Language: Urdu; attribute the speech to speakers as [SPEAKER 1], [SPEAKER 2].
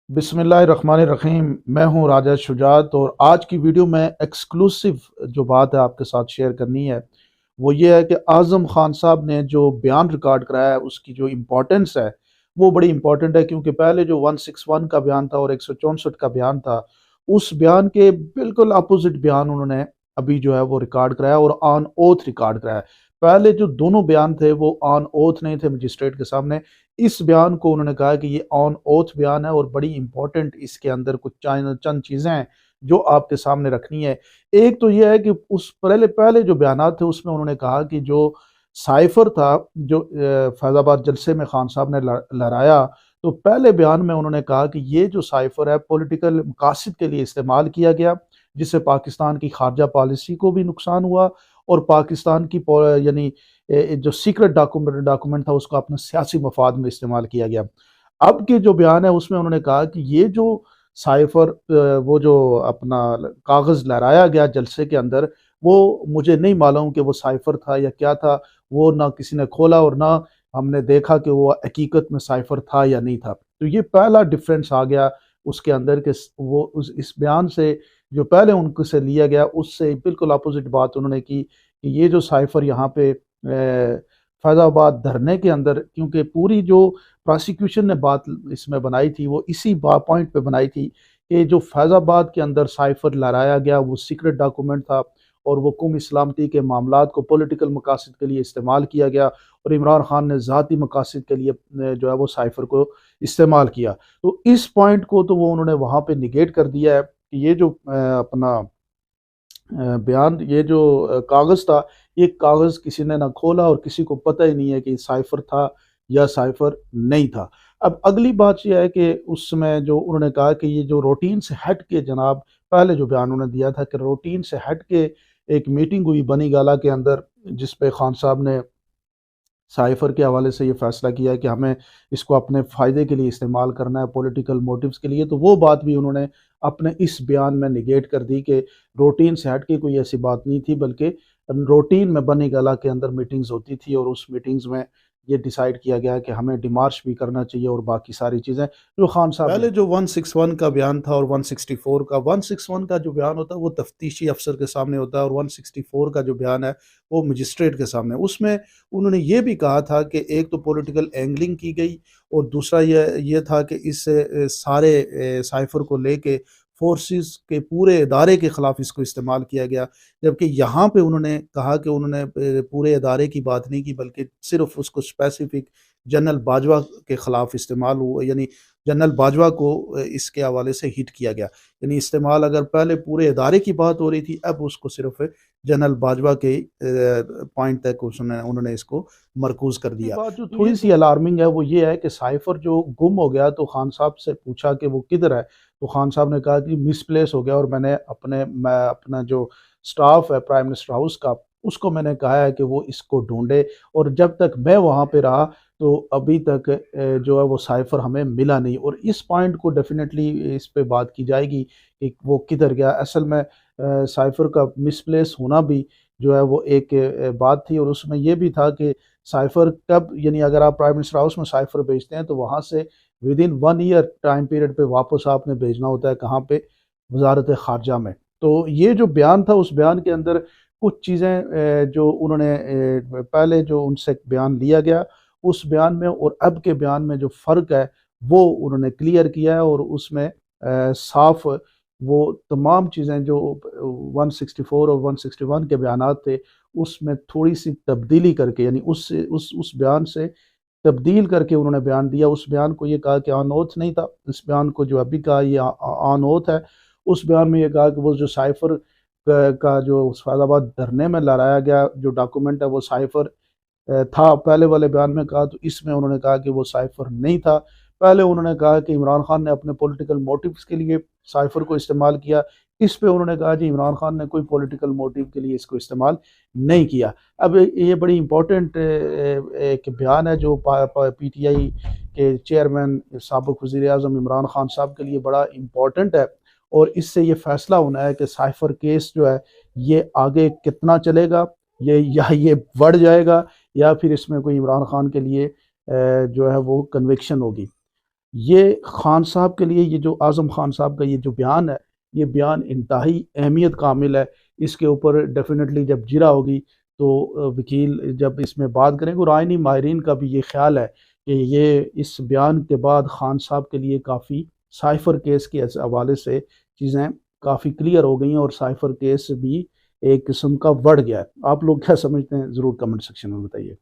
[SPEAKER 1] بسم اللہ الرحمن الرحیم۔ میں ہوں راجہ شجاعت، اور آج کی ویڈیو میں ایکسکلوسیو جو بات ہے آپ کے ساتھ شیئر کرنی ہے وہ یہ ہے کہ اعظم خان صاحب نے جو بیان ریکارڈ کرایا ہے اس کی جو امپورٹنس ہے وہ بڑی امپورٹنٹ ہے، کیونکہ پہلے جو 161 کا بیان تھا اور 164 کا بیان تھا، اس بیان کے بالکل اپوزٹ بیان انہوں نے ابھی جو ہے وہ ریکارڈ کرایا اور آن اوتھ ریکارڈ کرایا۔ پہلے جو دونوں بیان تھے وہ آن اوتھ نہیں تھے مجسٹریٹ کے سامنے، اس بیان کو انہوں نے کہا کہ یہ آن اوتھ بیان ہے اور بڑی امپورٹنٹ اس کے اندر کچھ چند چیزیں ہیں جو آپ کے سامنے رکھنی ہے۔ ایک تو یہ ہے کہ اس پہلے جو بیانات تھے اس میں انہوں نے کہا کہ جو سائفر تھا جو فیض آباد جلسے میں خان صاحب نے لہرایا، تو پہلے بیان میں انہوں نے کہا کہ یہ جو سائفر ہے پولیٹیکل مقاصد کے لیے استعمال کیا گیا، جس سے پاکستان کی خارجہ پالیسی کو بھی نقصان ہوا اور پاکستان کی یعنی جو سیکرٹ ڈاکومنٹ تھا اس کو اپنے سیاسی مفاد میں استعمال کیا گیا۔ اب کے جو بیان ہے اس میں انہوں نے کہا کہ یہ جو سائفر وہ جو اپنا کاغذ لہرایا گیا جلسے کے اندر، وہ مجھے نہیں معلوم کہ وہ سائفر تھا یا کیا تھا، وہ نہ کسی نے کھولا اور نہ ہم نے دیکھا کہ وہ حقیقت میں سائفر تھا یا نہیں تھا۔ تو یہ پہلا ڈفرینس آ گیا اس کے اندر کہ وہ اس بیان سے جو پہلے ان کو سے لیا گیا اس سے بالکل اپوزٹ بات انہوں نے کی کہ یہ جو سائفر یہاں پہ فیض آباد دھرنے کے اندر، کیونکہ پوری جو پراسیکیوشن نے بات اس میں بنائی تھی وہ اسی پوائنٹ پہ بنائی تھی کہ جو فیض آباد کے اندر سائفر لہرایا گیا وہ سیکرٹ ڈاکومنٹ تھا اور وہ قومی سلامتی کے معاملات کو پولیٹیکل مقاصد کے لیے استعمال کیا گیا، اور عمران خان نے ذاتی مقاصد کے لیے جو ہے وہ سائفر کو استعمال کیا۔ تو اس پوائنٹ کو تو وہ انہوں نے وہاں پہ نگیٹ کر دیا ہے کہ یہ جو اپنا بیان، یہ جو کاغذ تھا، یہ کاغذ کسی نے نہ کھولا اور کسی کو پتہ ہی نہیں ہے کہ سائفر تھا یا سائفر نہیں تھا۔ اب اگلی بات یہ ہے کہ اس میں جو انہوں نے کہا کہ یہ جو روٹین سے ہٹ کے، جناب پہلے جو بیان انہوں نے دیا تھا کہ روٹین سے ہٹ کے ایک میٹنگ ہوئی بنی گالا کے اندر جس پہ خان صاحب نے سائفر کے حوالے سے یہ فیصلہ کیا ہے کہ ہمیں اس کو اپنے فائدے کے لیے استعمال کرنا ہے، پولیٹیکل موٹیوز کے لیے، تو وہ بات بھی انہوں نے اپنے اس بیان میں نگیٹ کر دی کہ روٹین سے ہٹ کے کوئی ایسی بات نہیں تھی، بلکہ روٹین میں بنی گالا کے اندر میٹنگز ہوتی تھی اور اس میٹنگز میں یہ ڈیسائیڈ کیا گیا کہ ہمیں ڈیمارش بھی کرنا چاہیے اور باقی ساری چیزیں جو خان صاحب پہلے جو 161 کا بیان تھا اور 164 کا، 161 کا جو بیان ہوتا ہے وہ تفتیشی افسر کے سامنے ہوتا ہے اور 164 کا جو بیان ہے وہ مجسٹریٹ کے سامنے۔ اس میں انہوں نے یہ بھی کہا تھا کہ ایک تو پولیٹیکل اینگلنگ کی گئی اور دوسرا یہ تھا کہ اس سارے سائفر کو لے کے فورسز کے پورے ادارے کے خلاف اس کو استعمال کیا گیا، جبکہ یہاں پہ انہوں نے کہا کہ انہوں نے پورے ادارے کی بات نہیں کی بلکہ صرف اس کو اسپیسیفک جنرل باجوہ کے خلاف استعمال ہوا، یعنی جنرل باجوہ کو اس کے حوالے سے ہٹ کیا گیا، یعنی استعمال اگر پہلے پورے ادارے کی بات ہو رہی تھی اب اس کو صرف جنرل باجوہ کے پوائنٹ تک انہوں نے اس کو مرکوز کر دیا۔ بات جو تھوڑی سی الارمنگ ہے وہ یہ ہے کہ سائفر جو گم ہو گیا تو خان صاحب سے پوچھا کہ وہ کدھر ہے، تو خان صاحب نے کہا کہ مس پلیس ہو گیا اور میں اپنا جو سٹاف ہے پرائم منسٹر ہاؤس کا اس کو میں نے کہا ہے کہ وہ اس کو ڈھونڈے، اور جب تک میں وہاں پہ رہا تو ابھی تک جو ہے وہ سائفر ہمیں ملا نہیں، اور اس پوائنٹ کو ڈیفینیٹلی اس پہ بات کی جائے گی کہ وہ کدھر گیا۔ اصل میں سائفر کا مس پلیس ہونا بھی جو ہے وہ ایک بات تھی، اور اس میں یہ بھی تھا کہ سائفر کب، یعنی اگر آپ پرائم منسٹر ہاؤس میں سائفر بھیجتے ہیں تو وہاں سے ودن 1 ایئر ٹائم پیریڈ پہ واپس آپ نے بھیجنا ہوتا ہے، کہاں پہ؟ وزارت خارجہ میں۔ تو یہ جو بیان تھا اس بیان کے اندر کچھ چیزیں جو انہوں نے پہلے جو ان سے بیان لیا گیا اس بیان میں اور اب کے بیان میں جو فرق ہے وہ انہوں نے کلیئر کیا ہے، اور اس میں صاف وہ تمام چیزیں جو 164 اور 161 کے بیانات تھے اس میں تھوڑی سی تبدیلی کر کے، یعنی اس بیان سے تبدیل کر کے انہوں نے بیان دیا۔ اس بیان کو یہ کہا کہ آن اوتھ نہیں تھا، اس بیان کو جو ابھی کہا یہ آن اوتھ ہے۔ اس بیان میں یہ کہا کہ وہ جو سائفر کا جو فیض آباد دھرنے میں لہرایا گیا جو ڈاکومنٹ ہے وہ سائفر تھا، پہلے والے بیان میں کہا، تو اس میں انہوں نے کہا کہ وہ سائفر نہیں تھا۔ پہلے انہوں نے کہا کہ عمران خان نے اپنے پولیٹیکل موٹیوز کے لیے سائفر کو استعمال کیا، اس پہ انہوں نے کہا کہ عمران خان نے کوئی پولیٹیکل موٹیو کے لیے اس کو استعمال نہیں کیا۔ اب یہ بڑی امپورٹنٹ ایک بیان ہے جو پی ٹی آئی کے چیئرمین سابق وزیر اعظم عمران خان صاحب کے لیے بڑا امپورٹنٹ ہے، اور اس سے یہ فیصلہ ہونا ہے کہ سائفر کیس جو ہے یہ آگے کتنا چلے گا، یہ بڑھ جائے گا یا پھر اس میں کوئی عمران خان کے لیے جو ہے وہ کنوکشن ہوگی۔ یہ خان صاحب کے لیے یہ جو اعظم خان صاحب کا یہ جو بیان ہے، یہ بیان انتہائی اہمیت کامل ہے۔ اس کے اوپر ڈیفینیٹلی جب جرا ہوگی تو وکیل جب اس میں بات کریں گے، اور آئینی ماہرین کا بھی یہ خیال ہے کہ یہ اس بیان کے بعد خان صاحب کے لیے کافی سائفر کیس کے حوالے سے چیزیں کافی کلیئر ہو گئی ہیں، اور سائفر کیس بھی ایک قسم کا بڑھ گیا ہے۔ آپ لوگ کیا سمجھتے ہیں ضرور کمنٹ سیکشن میں بتائیے۔